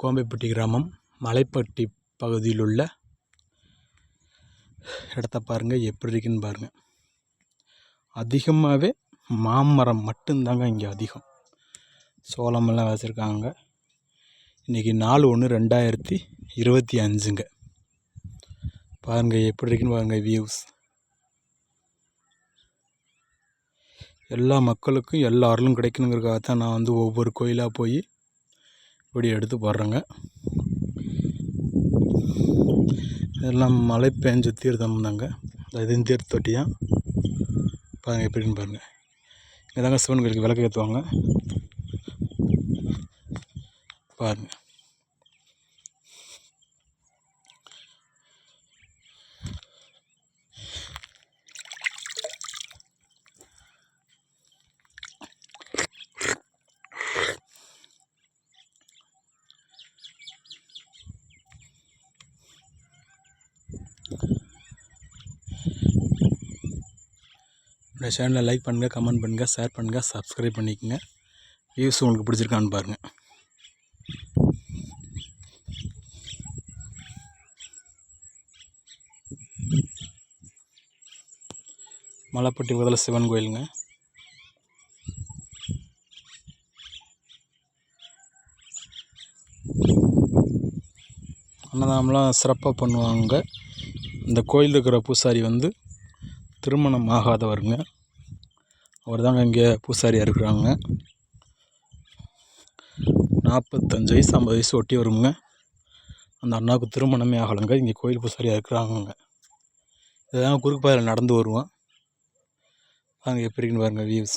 கோம்பைப்பட்டி கிராமம் மலைப்பட்டி பகுதியில் உள்ள இடத்த பாருங்கள், எப்படி இருக்குன்னு பாருங்கள். அதிகமாகவே மாமரம் மட்டும்தாங்க இங்கே அதிகம். சோளமெல்லாம் வச்சுருக்காங்க. இன்றைக்கி 4/1/2025ங்க. பாருங்கள் எப்படி இருக்குன்னு பாருங்கள் வியூஸ். எல்லா மக்களுக்கும் எல்லா அருளும் கிடைக்கணுங்கிறதுக்காக தான் நான் ஒவ்வொரு கோயிலாக போய் வீடியோ எடுத்து போடுறேங்க. இதெல்லாம் மழை பெஞ்ச தீர்த்தம் தாங்க. இதுவும் தீர்த்த தொட்டியாக பாருங்கள் எப்படின்னு பாருங்கள். இங்கே தாங்க சிவன் கோயிலுக்கு விளக்கு ஏற்றுவாங்க பாருங்கள். இந்த சேனலை லைக் பண்ணுங்கள், கமெண்ட் பண்ணுங்கள், ஷேர் பண்ணுங்கள், சப்ஸ்கிரைப் பண்ணிக்கோங்க. வியூஸ் உங்களுக்கு பிடிச்சிருக்கான்னு பாருங்கள். மலைப்பட்டி பக்கத்தில் சிவன் கோயிலுங்க. அன்னதானம்லாம் சிறப்பாக பண்ணுவாங்க. இந்த கோயில் இருக்கிற பூசாரி திருமணம் ஆகாதவருங்க. அவர் தாங்க இங்கே பூசாரியாக இருக்கிறாங்க. 45 வயசு 50 வயசு ஒட்டி வருங்க. அந்த அண்ணாவுக்கு திருமணமே ஆகலைங்க. இங்கே கோயில் பூசாரியாக இருக்கிறாங்க. இதுதான் குறுக்கு பாதையில் நடந்து வருவோம். அங்கே எப்படி இருக்குன்னு பாருங்கள் வியூஸ்.